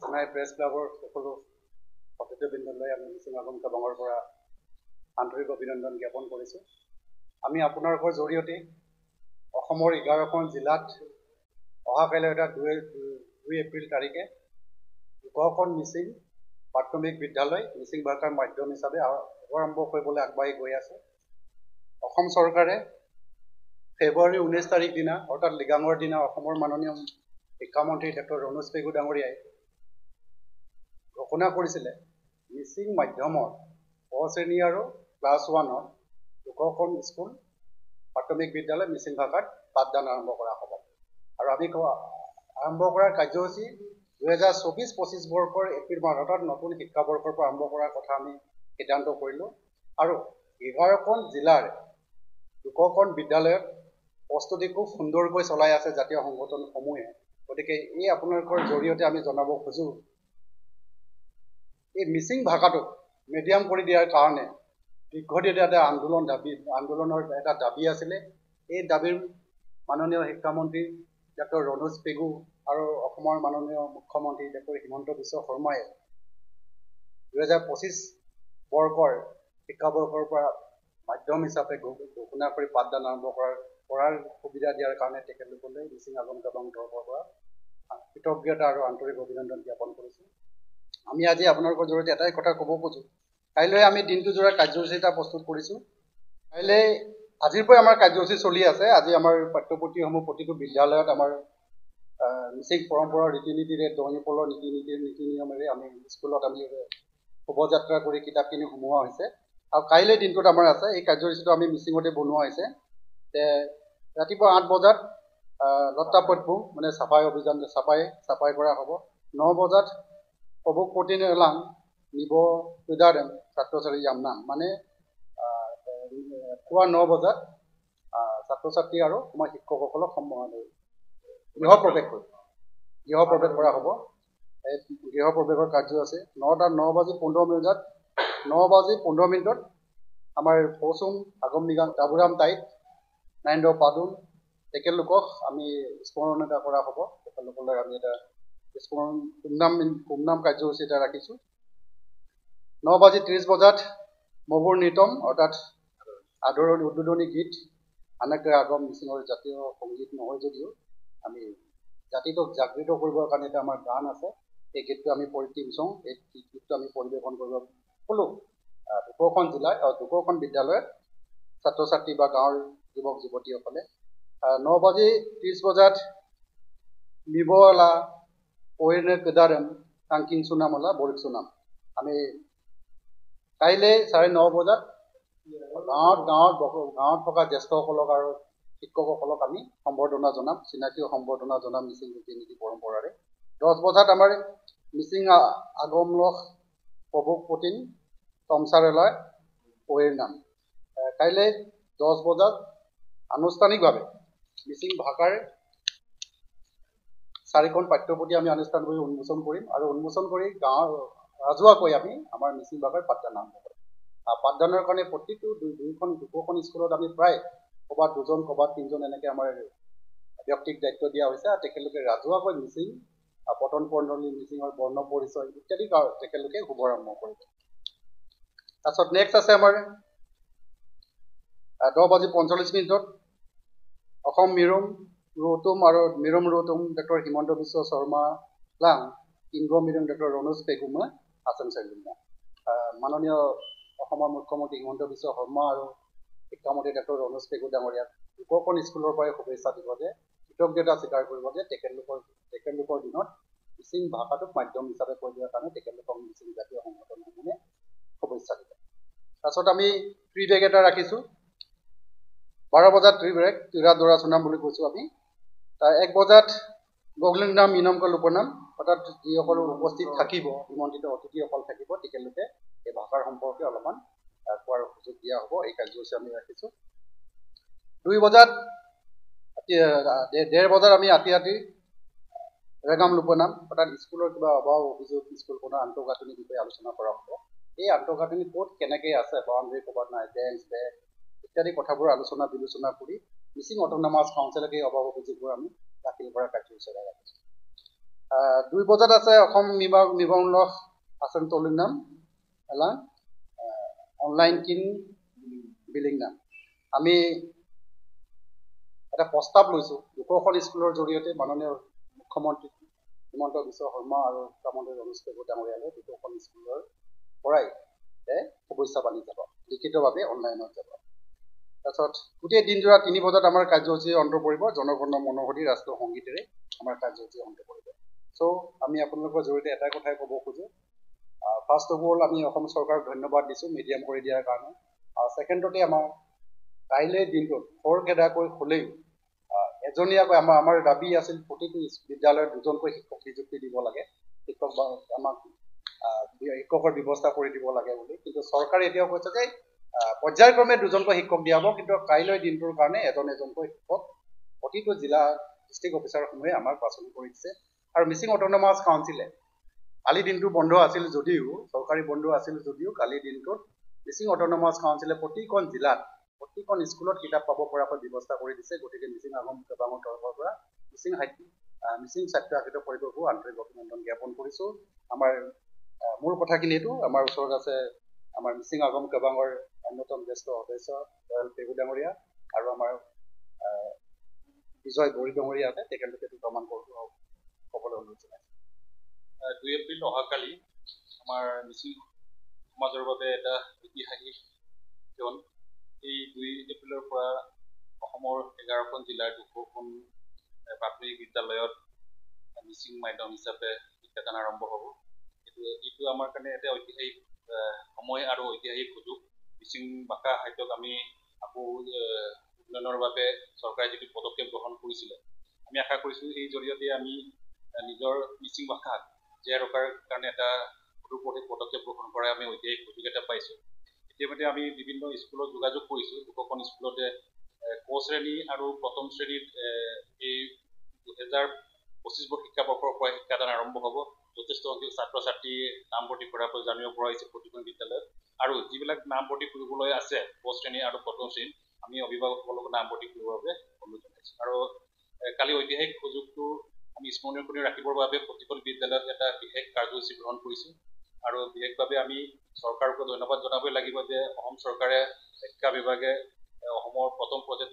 Sonai press ক্লাবৰ সকলো সদস্যবৃন্দলৈ আমি মিচিং আগম কাবাঙৰ পৰা আন্তৰিক অভিনন্দন জ্ঞাপন কৰিছোঁ। আমি আপোনালোকৰ জৰিয়তে অসমৰ 11খন জিলাত অহাকাইলৈ 2 এপ্ৰিল তাৰিখে 12খন মিচিং প্ৰাথমিক বিদ্যালয় মিচিং ভাষাৰ মাধ্যম হিচাপে আৰম্ভ কৰিবলৈ আগবাঢ়ি গৈ আছে। অসম চৰকাৰে ফেব্ৰুৱাৰী 19 তাৰিখ দিনা অৰ্থাৎ লিগাঙৰ দিনা অসমৰ মাননীয় শিক্ষামন্ত্ৰী ডক্টৰ ৰণোজ পেগু ডাঙৰীয়াই ঘোষণা কৰিছিলে মিচিং মাধ্যমৰ ক শ্ৰেণী আৰু ক্লাছ 1ৰ 2খন স্কুল প্ৰাথমিক বিদ্যালয় মিচিং ভাষাত পাঠদান আৰম্ভ কৰা হ'ব। আৰু আমি আৰম্ভ কৰাৰ কাৰ্যসূচী 2024-25 বৰ্ষৰ এপ্ৰিল মাহত অৰ্থাৎ নতুন শিক্ষাবৰ্ষৰ পৰা আৰম্ভ কৰাৰ কথা আমি সিদ্ধান্ত কৰিলোঁ। আৰু 11খন জিলাৰ 2খন বিদ্যালয়ত প্ৰস্তুতি খুব সুন্দৰকৈ চলাই আছে জাতীয় সংগঠনসমূহে। গতিকে এই আপোনালোকৰ জৰিয়তে আমি জনাব খোজোঁ এই মিচিং ভাষাটোক মিডিয়াম কৰি দিয়াৰ কাৰণে দীৰ্ঘদিনীয়া এটা আন্দোলনৰ এটা দাবী আছিলে। এই দাবীৰ মাননীয় শিক্ষামন্ত্ৰী ডক্টৰ ৰণোজ পেগু আৰু অসমৰ মাননীয় মুখ্যমন্ত্ৰী ডক্টৰ হিমন্ত বিশ্ব শৰ্মাই 2025 বৰ্ষৰ শিক্ষাবৰ্ষৰ পৰা মাধ্যম হিচাপে ঘোষণা কৰি পাঠদান আৰম্ভ কৰাৰ সুবিধা দিয়াৰ কাৰণে তেখেতলোকলৈ মিচিং আগম কাবাং তৰফৰ পৰা কৃতজ্ঞতা আৰু আন্তৰিক অভিনন্দন জ্ঞাপন কৰিছোঁ। আমি আজি আপোনালোকৰ জৰিয়তে এটাই কথা ক'ব খোজোঁ, কাইলৈ আমি দিনটোজোৰা কাৰ্যসূচী এটা প্ৰস্তুত কৰিছোঁ। কাইলৈ আজিৰ পৰাই আমাৰ কাৰ্যসূচী চলি আছে। আজি আমাৰ পাঠ্যপুথিসমূহ প্ৰতিটো বিদ্যালয়ত আমাৰ মিচিং পৰম্পৰাৰ ৰীতি নীতিৰে দহিপলৰ নীতি নিয়মেৰে আমি স্কুলত আমি শোভাযাত্ৰা কৰি কিতাপখিনি সোমোৱা হৈছে। আৰু কাইলৈ দিনটোত আমাৰ আছে এই কাৰ্যসূচীটো আমি মিচিঙতে বনোৱা হৈছে। ৰাতিপুৱা 8 বজাত লত্তাপট্টু মানে চাফাই অভিযান চাফাই কৰা হ'ব। 9 বজাত প্ৰভুক প্ৰতিন এলাং নিব সুদাৰেম ছাত্ৰ ছাত্ৰী জামনাং মানে পুৱা 9 বজাত ছাত্ৰ ছাত্ৰী আৰু আমাৰ শিক্ষকসকলক গৃহ প্ৰৱেশ কৰা হ'ব। এই গৃহ প্ৰৱেশৰ কাৰ্য আছে 9 বাজি 15 মিনিটত আমাৰ পচুম আগম নিগাং ডাবুৰাম টাইট নাইন্দ্ৰ পাদুন তেখেতলোকক আমি স্মৰণ এটা কৰা হ'ব। তেখেতলোকলৈ আমি এটা স্মৰণ সুমনাম কাৰ্যসূচী এটা ৰাখিছোঁ। 9 বাজি 30 বজাত মগুৰ নিতম অৰ্থাৎ আদৰণি উদ্বোধনী গীত আনেকে আগম মিচিঙৰ জাতীয় সংগীত নহয় যদিও আমি জাতিটোক জাগৃত কৰিবৰ কাৰণে এটা আমাৰ গান আছে। এই গীতটো আমি এই গীতটো আমি পৰিৱেশন কৰিব সকলো 2খন জিলাত 2খন বিদ্যালয়ত ছাত্ৰ ছাত্ৰী বা গাঁৱৰ যুৱক যুৱতীসকলে 9 বাজি 30 বজাত নিবলা ওয়েনে কেদাৰেম টাংকিং চুনামলা বৰিক চুনাম আমি কাইলৈ 9:30 বজাত গাঁৱত থকা জ্যেষ্ঠসকলক আৰু শিক্ষকসকলক আমি সম্বৰ্ধনা জনাম, চিনাকি সম্বৰ্ধনা জনাম মিচিং ৰীতি নীতি পৰম্পৰাৰে। 10 বজাত আমাৰ মিচিং আগমলক প্ৰভুক প্ৰতিন তমচাৰেলয় ওৱেৰ নাম। কাইলৈ 10 বজাত আনুষ্ঠানিকভাৱে মিচিং ভাষাৰ 4খন পাঠ্যপুথি আমি আনুষ্ঠানিকভাৱে উন্মোচন কৰিম আৰু উন্মোচন কৰি গাঁৱৰ ৰাজহুৱাকৈ আমি আমাৰ মিচিং ভাষাৰ পাঠদান আৰম্ভ কৰিম। পাঠদানৰ কাৰণে প্ৰতিটো 2খন স্কুলত আমি প্ৰায় ক'ৰবাত 2জন ক'ৰবাত 3জন এনেকৈ আমাৰ ব্যক্তিক দায়িত্ব দিয়া হৈছে। আৰু তেখেতলোকে ৰাজহুৱাকৈ মিচিং পতন প্ৰণালী মিচিঙৰ বৰ্ণ পৰিচয় ইত্যাদি তেখেতলোকে শুভাৰম্ভ কৰিব। তাৰপিছত নেক্সট আছে আমাৰ 10 বাজি 45 মিনিটত অসম মিৰুম ৰুতুম ডক্টৰ হিমন্ত বিশ্ব শৰ্মা লাং ইংগ মিৰুম ডক্টৰ ৰণোজ পেগুমা আছাম চেংগুমা মাননীয় অসমৰ মুখ্যমন্ত্ৰী হিমন্ত বিশ্ব শৰ্মা আৰু শিক্ষামন্ত্ৰী ডক্টৰ ৰণোজ পেগু ডাঙৰীয়াক 2খন স্কুলৰ পৰাই শুভেচ্ছা দিব যে কৃতজ্ঞতা স্বীকাৰ কৰিব যে তেখেতলোকৰ দিনত মিচিং ভাষাটোক মাধ্যম হিচাপে কৈ দিয়াৰ কাৰণে তেখেতলোকক মিচিং জাতীয় সংগঠনসমূহে শুভেচ্ছা দিব। তাৰপিছত আমি ট্ৰি ব্ৰেক এটা ৰাখিছোঁ 12 বজাত ট্ৰি ব্ৰেক তিৰা দৰা চুনাম বুলি কৈছোঁ আমি। 1 বজাত গগলিংনাম ইনমক লোপনাম অৰ্থাৎ যিসকল উপস্থিত থাকিব নিমন্ত্ৰিত অতিথিসকল থাকিব তেখেতলোকে এই ভাষাৰ সম্পৰ্কে অলপমান কোৱাৰ সুযোগ দিয়া হ'ব। এই কাৰ্যসূচী আমি ৰাখিছোঁ। 2 বজাত 1:30 বজাত আমি আতি ৰেগাম লোপনাম অৰ্থাৎ স্কুলৰ কিবা অভাৱ অভিযোগ স্কুলখনৰ আন্তঃগাঁথনিৰ বিষয়ে আলোচনা কৰা হ'ব। এই আন্তঃগাঁথনি ক'ত কেনেকৈ আছে বাউণ্ডেৰী ক'ৰবাত নাই বেঞ্চ বেগ ইত্যাদি কথাবোৰ আলোচনা বিলোচনা কৰি মিচিং অট'নমাছ কাউন্সিলক এই অভাৱ অভিযোগবোৰ আমি দাখিল কৰাৰ কাৰ্যসূচী ৰাখিছোঁ। 2 বজাত আছে অসম নিবন্ধমূলক আচৰণ তলিং নাম এলা অনলাইন কিন বিলিং নাম আমি এটা প্ৰস্তাৱ লৈছোঁ 200খন স্কুলৰ জৰিয়তে মাননীয় মুখ্যমন্ত্ৰী হিমন্ত বিশ্ব শৰ্মা আৰু শিক্ষামন্ত্ৰী ৰমেশ পেগু ডাঙৰীয়ালৈ 200খন স্কুলৰ পৰাই সমস্যা বাণী যাব লিখিতভাৱে অনলাইনত যাব তাৰপিছত গোটেই দিনজোৰা 3 বজাত আমাৰ কাৰ্যসূচী অন্ত পৰিব জনগণ মনোহৰি ৰাষ্ট্ৰীয় সংগীতেৰে আমাৰ কাৰ্যসূচী অন্ত পৰিব চ' আমি আপোনালোকৰ জৰিয়তে এটাই কথাই ক'ব খোজোঁ ফাৰ্ষ্ট অফ অল আমি অসম চৰকাৰক ধন্যবাদ দিছোঁ মিডিয়াম কৰি দিয়াৰ কাৰণে ছেকেণ্ডতে আমাৰ কাইলৈ দিনটোত খৰখেদাকৈ হ'লেও এজনীয়াকৈ আমাৰ দাবী আছিল প্ৰতিটো বিদ্যালয়ত 2জনকৈ শিক্ষক নিযুক্তি দিব লাগে শিক্ষক আমাক শিক্ষকৰ ব্যৱস্থা কৰি দিব লাগে বুলি কিন্তু চৰকাৰে এতিয়াও কৈছে যে পৰ্যায়ক্ৰমে 2জনকৈ শিক্ষক দিয়া হ'ব কিন্তু কাইলৈ দিনটোৰ কাৰণে এজনকৈ শিক্ষক প্ৰতিটো জিলা ডিষ্ট্ৰিক্ট অফিচাৰসমূহে আমাক বাছনি কৰি দিছে আৰু মিচিং অট'নমাছ কাউন্সিলে কালি দিনটো বন্ধ আছিল যদিও চৰকাৰী বন্ধ আছিল যদিও কালি দিনটোত মিচিং অট'নমাছ কাউন্সিলে প্ৰতিখন জিলাত প্ৰতিখন স্কুলত কিতাপ পাব পৰাকৈ ব্যৱস্থা কৰি দিছে গতিকে মিচিং আগম কেবাঙৰ তৰফৰ পৰা মিচিং ছাত্ৰ ছাত্ৰীৰ পৰিৱেশো আন্তৰিক অভিনন্দন জ্ঞাপন কৰিছোঁ আমাৰ মূল কথাখিনি এইটো আমাৰ ওচৰত আছে আমাৰ মিচিং আগম কেবাঙৰ অন্যতম জ্যেষ্ঠ সদস্য দয়াল পেগু ডাঙৰীয়া আৰু আমাৰ বিজয় বড়ি ডাঙৰীয়া আছে তেখেতলোকে দুটামান ক'বলৈ অনুৰোধ জনাইছোঁ 2 এপ্ৰিল অহাকালি আমাৰ মিচিং সমাজৰ বাবে এটা ঐতিহাসিক ক্ষণ এই 2 এপ্ৰিলৰ পৰা অসমৰ 11খন জিলাৰ 200খন প্ৰাথমিক বিদ্যালয়ত মিচিং মাধ্যম হিচাপে শিক্ষাদান আৰম্ভ হ'ব এইটো আমাৰ কাৰণে এটা ঐতিহাসিক সময় আৰু ঐতিহাসিক সুযোগ মিচিং ভাষা সাহিত্যক আমি আকৌ উন্নয়নৰ বাবে চৰকাৰে যিটো পদক্ষেপ গ্ৰহণ কৰিছিলে আমি আশা কৰিছোঁ এই জৰিয়তে আমি নিজৰ মিচিং ভাষাক জীয়াই ৰখাৰ কাৰণে এটা সদুপদেশ পদক্ষেপ গ্ৰহণ কৰাৰ আমি ঐতিহাসিক সুযোগ এটা পাইছোঁ ইতিমধ্যে আমি বিভিন্ন স্কুলত যোগাযোগ কৰিছোঁ 200খন স্কুলতে ক শ্ৰেণী আৰু প্ৰথম শ্ৰেণীত এই 2025 শিক্ষাবৰ্ষৰ পৰা শিক্ষাদান আৰম্ভ হ'ব যথেষ্ট সংখ্যক ছাত্ৰ ছাত্ৰীয়ে নামভৰ্তি কৰাকৈ জানিব পৰা হৈছে প্ৰতিখন বিদ্যালয়ত আৰু যিবিলাক নামভৰ্তি কৰিবলৈ আছে ক শ্ৰেণী আৰু প্ৰথম শ্ৰেণীত আমি অভিভাৱকসকলক নামভৰ্তি কৰিবৰ বাবে অনুৰোধ জনাইছোঁ আৰু কালি ঐতিহাসিক সুযোগটো আমি স্মৰণীয় কৰি ৰাখিবৰ বাবে প্ৰতিখন বিদ্যালয়ত এটা বিশেষ কাৰ্যসূচী গ্ৰহণ কৰিছোঁ আৰু বিশেষভাৱে আমি চৰকাৰকো ধন্যবাদ জনাবই লাগিব যে অসম চৰকাৰে শিক্ষা বিভাগে অসমৰ প্ৰথম পৰ্যায়ত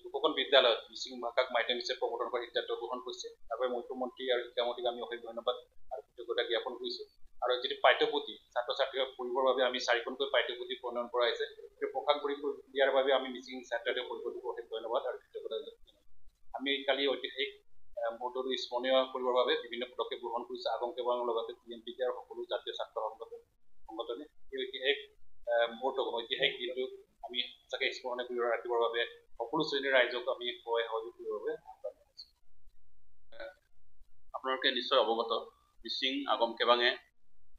200খন বিদ্যালয়ত মিচিং ভাষাক মাধ্যম হিচাপে প্ৰৱৰ্তন কৰাৰ সিদ্ধান্ত গ্ৰহণ কৰিছে তাৰবাবে মুখ্যমন্ত্ৰী আৰু শিক্ষামন্ত্ৰীক আমি অশেষ ধন্যবাদ আৰু কৃতজ্ঞতা জ্ঞাপন কৰিছোঁ আৰু যিটো পাঠ্যপুথি ছাত্ৰ ছাত্ৰীক পঢ়িবৰ বাবে আমি 4খনকৈ পাঠ্যপুথি প্ৰণয়ন কৰা হৈছে সেই প্ৰকাশ কৰি দিয়াৰ বাবে আমি মিচিং ছাত্ৰ ছাত্ৰীক পঢ়িবলৈ অশেষ ধন্যবাদ আৰু কৃতজ্ঞতা আমি কালি ঐতিহাসিক মুহূৰ্তটো স্মৰণীয় কৰিবৰ বাবে বিভিন্ন পদক্ষেপ গ্ৰহণ কৰিছোঁ আগম কেবাঙৰ লগতে TMPK আৰু সকলো জাতীয় ছাত্ৰ সংগঠনে এই ঐতিহাসিক মুহূৰ্তক ঐতিহাসিক দিনটোক আমি সঁচাকৈ স্মৰণীয় কৰি ৰাখিবৰ বাবে সকলো শ্ৰেণীৰ ৰাইজক আমি সহায় সহযোগ কৰিবৰ বাবে আহ্বান জনাইছোঁ আপোনালোকে নিশ্চয় অৱগত মিচিং আগম কেবাঙে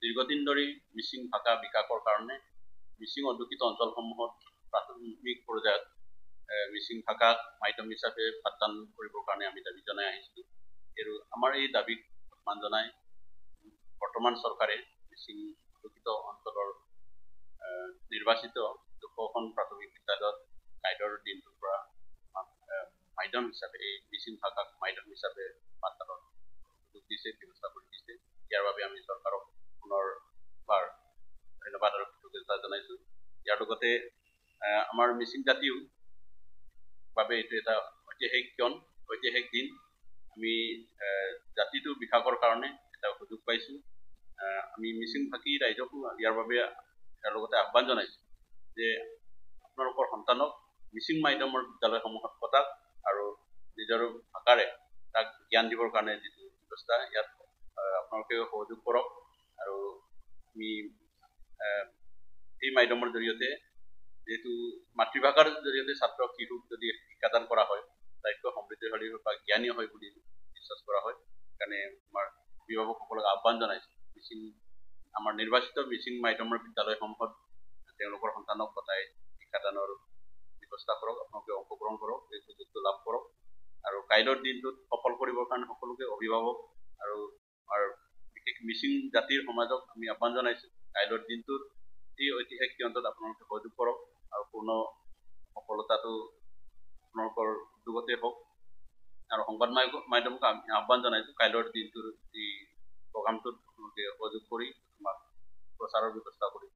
দীৰ্ঘদিন ধৰি মিচিং ভাষা বিকাশৰ কাৰণে মিচিং অধ্যুষিত অঞ্চলসমূহত প্ৰাথমিক পৰ্যায়ত মিচিং ভাষাক মাধ্যম হিচাপে পাঠদান কৰিবৰ কাৰণে আমি দাবী জনাই আহিছিলোঁ আৰু আমাৰ এই দাবীক সন্মান জনাই বৰ্তমান চৰকাৰে মিচিং অধ্যুষিত অঞ্চলৰ নিৰ্বাচিত 200খন প্ৰাথমিক বিদ্যালয়ত কাইলৈৰ দিনটোৰ পৰা মাধ্যম হিচাপে এই মিচিং ভাষাক মাধ্যম হিচাপে পাঠদানৰ সুযোগ দিছে ব্যৱস্থা কৰি দিছে ইয়াৰ বাবে আমি চৰকাৰক পুনৰবাৰ ধন্যবাদ আৰু কৃতজ্ঞতা জনাইছোঁ ইয়াৰ লগতে আমাৰ মিচিং জাতিও বাবে এইটো এটা ঐতিহাসিক দিন আমি জাতিটো বিকাশৰ কাৰণে এটা সুযোগ পাইছোঁ আমি মিচিং ভাষী ৰাইজকো ইয়াৰ বাবে ইয়াৰ লগতে আহ্বান জনাইছোঁ যে আপোনালোকৰ সন্তানক মিচিং মাধ্যমৰ বিদ্যালয়সমূহত পঠাওক আৰু নিজৰ ভাষাৰে তাক জ্ঞান দিবৰ কাৰণে যিটো ব্যৱস্থা ইয়াত আপোনালোকে সহযোগ কৰক আৰু আমি এই মাধ্যমৰ জৰিয়তে যিহেতু মাতৃভাষাৰ জৰিয়তে ছাত্ৰ শিশুক যদি শিক্ষাদান কৰা হয় দায়িত্ব সমৃদ্ধিশালী বা জ্ঞানী হয় বুলি বিশ্বাস কৰা হয় সেইকাৰণে আমাৰ অভিভাৱকসকলক আহ্বান জনাইছোঁ আমাৰ নিৰ্বাচিত মিচিং মাধ্যমৰ বিদ্যালয়সমূহত তেওঁলোকৰ সন্তানক পঠাই শিক্ষাদানৰ ব্যৱস্থা কৰক আপোনালোকে অংশগ্ৰহণ কৰক এই সুযোগটো লাভ কৰক আৰু কাইলৈৰ দিনটোত সফল কৰিবৰ কাৰণে সকলোকে অভিভাৱক আৰু আমাৰ বিশেষ মিচিং জাতিৰ সমাজক আমি আহ্বান জনাইছোঁ কাইলৈৰ দিনটোত এই ঐতিহাসিক দিনটোত আপোনালোকে সহযোগ কৰক আৰু পূৰ্ণ সফলতাটো আপোনালোকৰ উদ্যোগতে হওক আৰু সংবাদ মাধ্যমক আমি আহ্বান জনাইছোঁ কাইলৈৰ দিনটোৰ এই প্ৰগ্ৰামটোত সহযোগ কৰি তোমাক প্ৰচাৰৰ ব্যৱস্থা কৰি